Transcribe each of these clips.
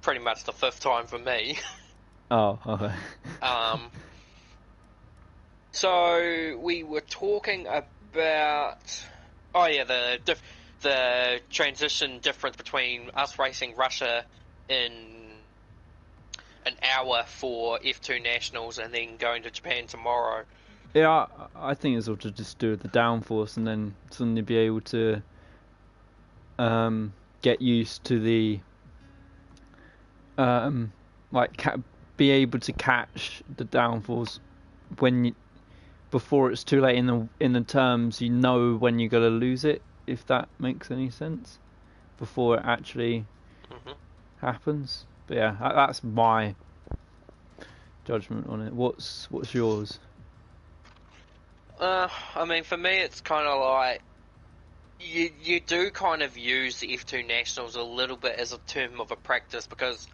pretty much the 5th time for me. Oh, okay. So we were talking about, oh yeah, the transition difference between us racing Russia in an hour for F2 Nationals and then going to Japan tomorrow. Yeah, I think it's all to just do with the downforce and then suddenly be able to get used to the be able to catch the downforce before it's too late in the terms. You know when you're gonna lose it, if that makes any sense, before it actually happens. But yeah, that's my judgment on it. What's yours? I mean, for me, it's kind of like you do kind of use the F2 Nationals a little bit as a term of a practice, because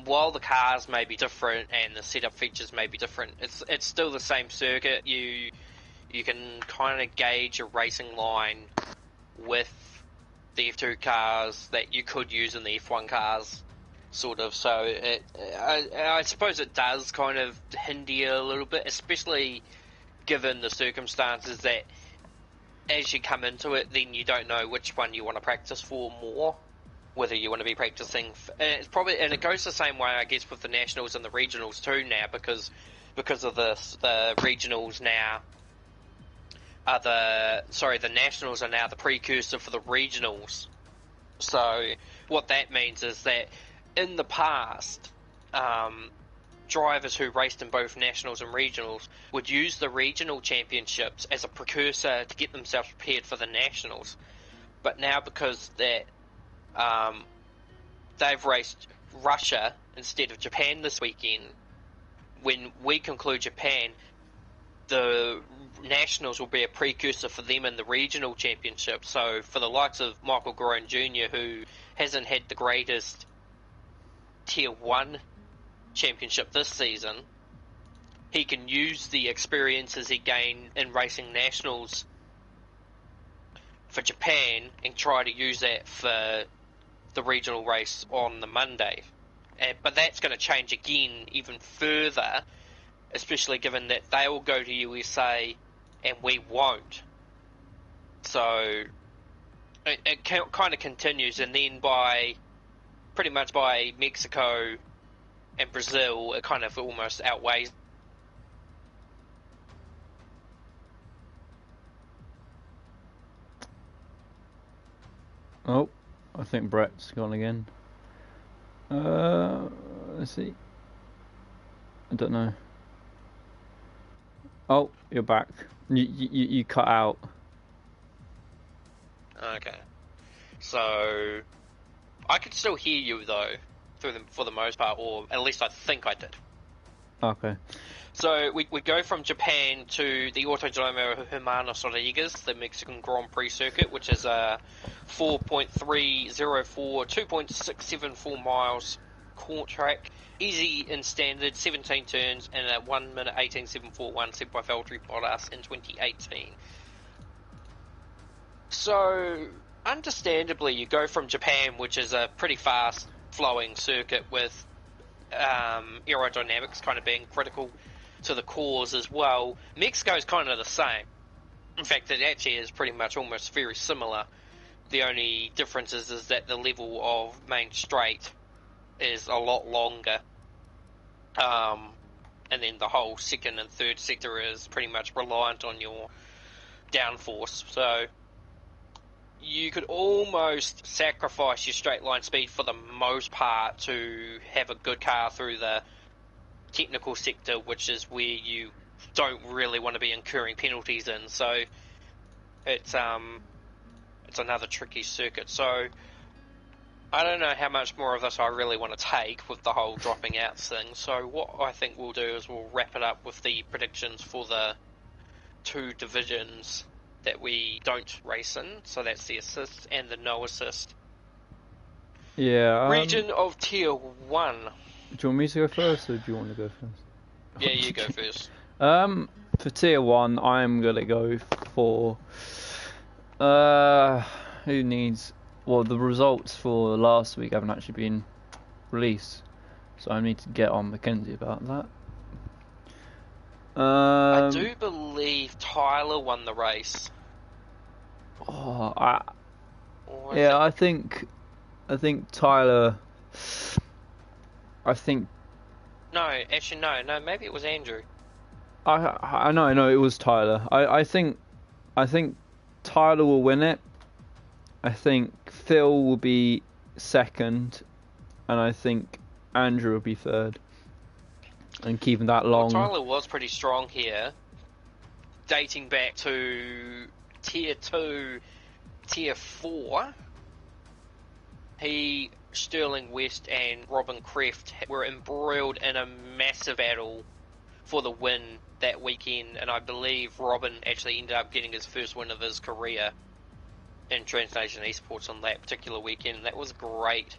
while the cars may be different and the setup features may be different, it's still the same circuit. You can kind of gauge a racing line with the F2 cars that you could use in the F1 cars, sort of. So I suppose it does kind of hinder you a little bit, especially given the circumstances that as you come into it, then you don't know which one you want to practice for more. Whether you want to be practicing, it's probably, and it goes the same way, I guess, with the nationals and the regionals too now, because of this, the regionals now are the nationals are now the precursor for the regionals. So what that means is that in the past, drivers who raced in both nationals and regionals would use the regional championships as a precursor to get themselves prepared for the nationals. But now, because that they've raced Russia instead of Japan this weekend, when we conclude Japan, the nationals will be a precursor for them in the regional championship. So for the likes of Michael Groen Jr., who hasn't had the greatest Tier 1 championship this season, he can use the experiences he gained in racing nationals for Japan and try to use that for the regional race on the Monday. But that's going to change again even further, especially given that they will go to USA and we won't. So it kind of continues, and then pretty much by Mexico and Brazil, it kind of almost outweighs. Oh, I think Brett's gone again. Let's see. I don't know. Oh, you're back. You cut out. Okay. So I could still hear you though, for the most part, or at least I think I did. Okay. So we go from Japan to the Autodromo Hermanos Rodriguez, the Mexican Grand Prix circuit, which is a 4.304, 2.674 miles court track, easy in standard, 17 turns, and a 1 minute 18.741 set by Valtteri Bottas in 2018. So, understandably, you go from Japan, which is a pretty fast-flowing circuit with aerodynamics kind of being critical to the cause as well. Mexico's kind of the same. In fact, it actually is pretty much almost very similar. The only difference is that the level of main straight is a lot longer. And then the whole second and third sector is pretty much reliant on your downforce. So you could almost sacrifice your straight line speed for the most part to have a good car through the technical sector, which is where you don't really want to be incurring penalties in. So it's another tricky circuit. So I don't know how much more of this I really want to take with the whole dropping out thing. So what I think we'll do is we'll wrap it up with the predictions for the two divisions that we don't race in. So that's the assist and the no assist. Yeah. Region of Tier 1. Do you want me to go first, or do you want to go first? Yeah, you go first. For Tier 1, I'm gonna go for who needs. Well, the results for last week haven't actually been release. So I need to get on Mackenzie about that. I do believe Tyler won the race. I think Tyler. I think. No, actually no. Maybe it was Andrew. I know it was Tyler. I think Tyler will win it. I think Phil will be second, and I think Andrew will be third. And keeping that long. Well, Tyler was pretty strong here, dating back to Tier 2, Tier 4. He, Sterling West and Robin Kreft were embroiled in a massive battle for the win that weekend, and I believe Robin actually ended up getting his first win of his career in Transnation Esports on that particular weekend. That was a great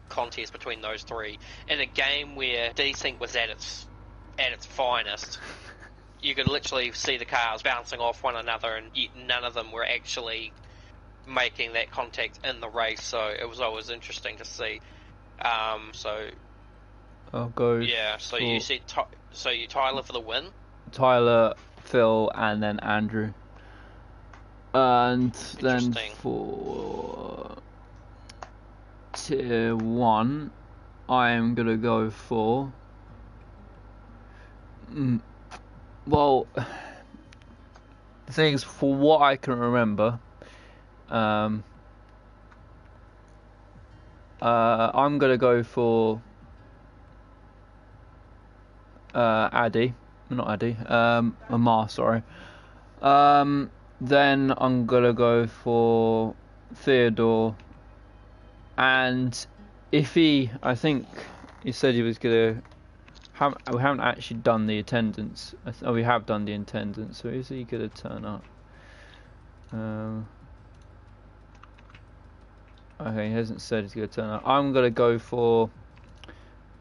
contest between those three, in a game where desync was at its finest. You could literally see the cars bouncing off one another, and yet none of them were actually making that contact in the race, so it was always interesting to see. So I'll go. Yeah, so you said you Tyler for the win? Tyler, Phil, and then Andrew. And then for Tier 1, I am going to go for... Well, the thing is, for what I can remember, I'm going to go for Amar, sorry. Then I'm going to go for Theodore. And if I think he said he was going to... We haven't actually done the attendance. We have done the attendance, so is he going to turn up? Okay, he hasn't said he's going to turn up. I'm going to go for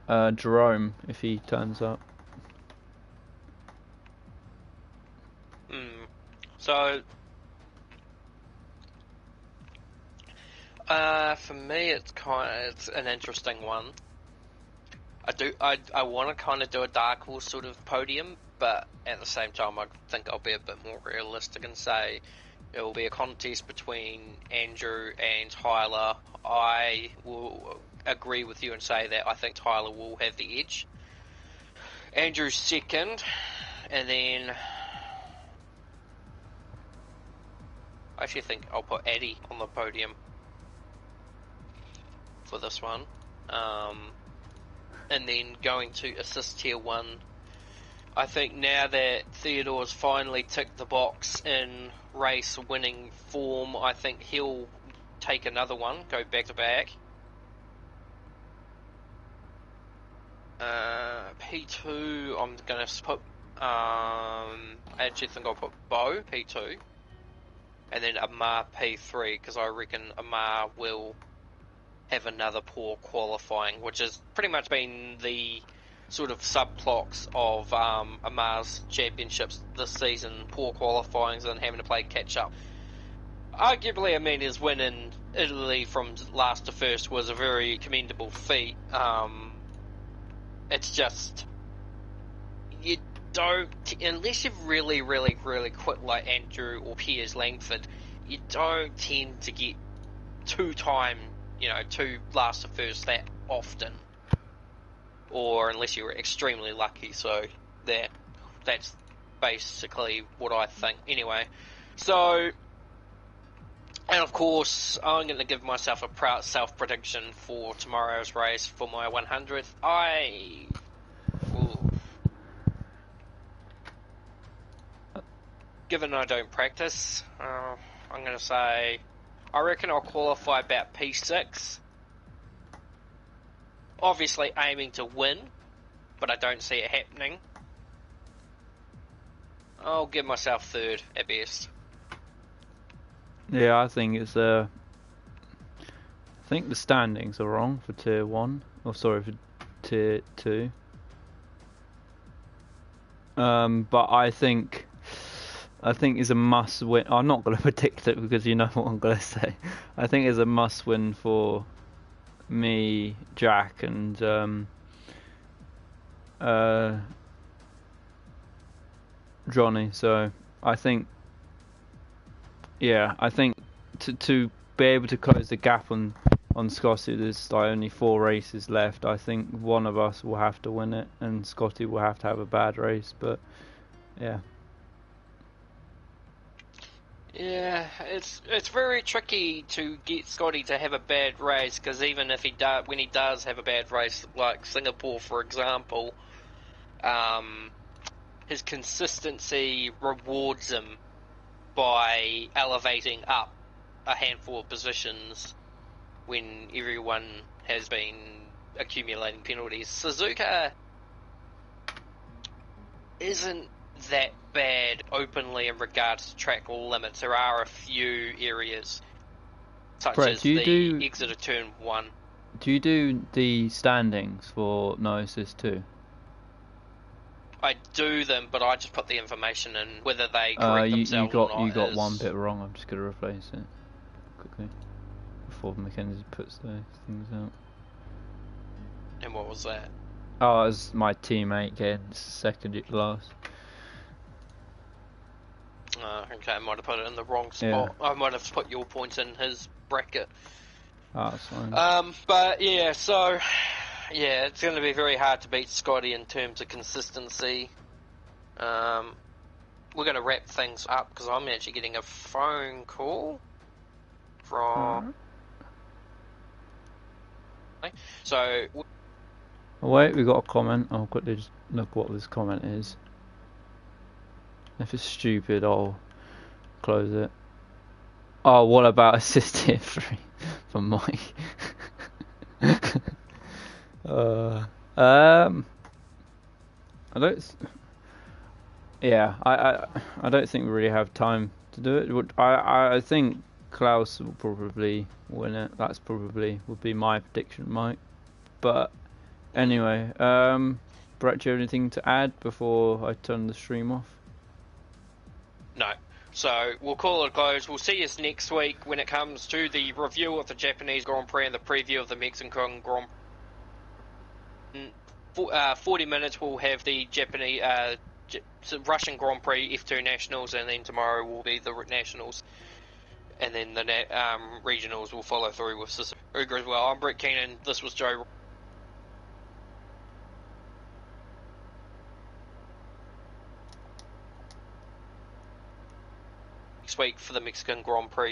Jerome if he turns up. So, for me, it's an interesting one. I want to kind of do a dark horse sort of podium, but at the same time, I think I'll be a bit more realistic and say it will be a contest between Andrew and Tyler. I will agree with you and say that I think Tyler will have the edge. Andrew's second, and then I actually think I'll put Addy on the podium for this one. And then going to assist Tier 1, I think now that Theodore's finally ticked the box in race winning form, I think he'll take another one, go back to back. P2, I'm going to put, I actually think I'll put Bo, P2, and then Amar P3, because I reckon Amar will have another poor qualifying, which has pretty much been the sort of subplots of Amar's championships this season, poor qualifyings and having to play catch up. Arguably, I mean, his win in Italy from last to first was a very commendable feat. It's just, you don't, unless you've really, really, really quit like Andrew or Piers Langford, you don't tend to get two last to first that often, or unless you were extremely lucky. So that's basically what I think anyway. So, and of course I'm going to give myself a proud self prediction for tomorrow's race for my 100th. Given I don't practice, I'm going to say I reckon I'll qualify about P6. Obviously aiming to win, but I don't see it happening. I'll give myself third at best. Yeah, I think it's I think the standings are wrong for Tier 1. Or sorry, for Tier 2. But I think it's a must win. I'm not going to predict it because you know what I'm going to say. I think it's a must win for me, Jack, and Johnny. So I think, yeah, I think to be able to close the gap on Scotty, there's like only 4 races left. I think one of us will have to win it, and Scotty will have to have a bad race. But yeah. Yeah, it's very tricky to get Scotty to have a bad race, because even if when he does have a bad race, like Singapore for example, his consistency rewards him by elevating up a handful of positions when everyone has been accumulating penalties. Suzuka isn't that bad openly in regards to track limits. There are a few areas, such Brett, as the exit of turn 1. Do you do the standings for No Assist too? I do them, but I just put the information in. Whether they correct themselves or not. You got one bit wrong. I'm just going to replace it quickly before Mackenzie puts those things out. And what was that? Oh, it was my teammate getting second last. Okay, I might have put it in the wrong spot. Yeah. I might have put your points in his bracket. Oh, that's fine. But yeah, so yeah, it's going to be very hard to beat Scotty in terms of consistency. We're going to wrap things up because I'm actually getting a phone call from. So. Oh, wait, we got a comment. I'll quickly just look what this comment is. If it's stupid, I'll close it. Oh, what about assisted free from Mike? I don't. Yeah, I don't think we really have time to do it. I think Klaus will probably win it. That's probably would be my prediction, Mike. But anyway, Brett, do you have anything to add before I turn the stream off? No. So we'll call it a close. We'll see you next week when it comes to the review of the Japanese Grand Prix and the preview of the Mexican Grand Prix. 40 minutes we'll have the Japanese Russian Grand Prix F2 Nationals, and then tomorrow will be the Nationals, and then the regionals will follow through with Suzuka as well. I'm Brett Keenan. This was Joe. Next week for the Mexican Grand Prix.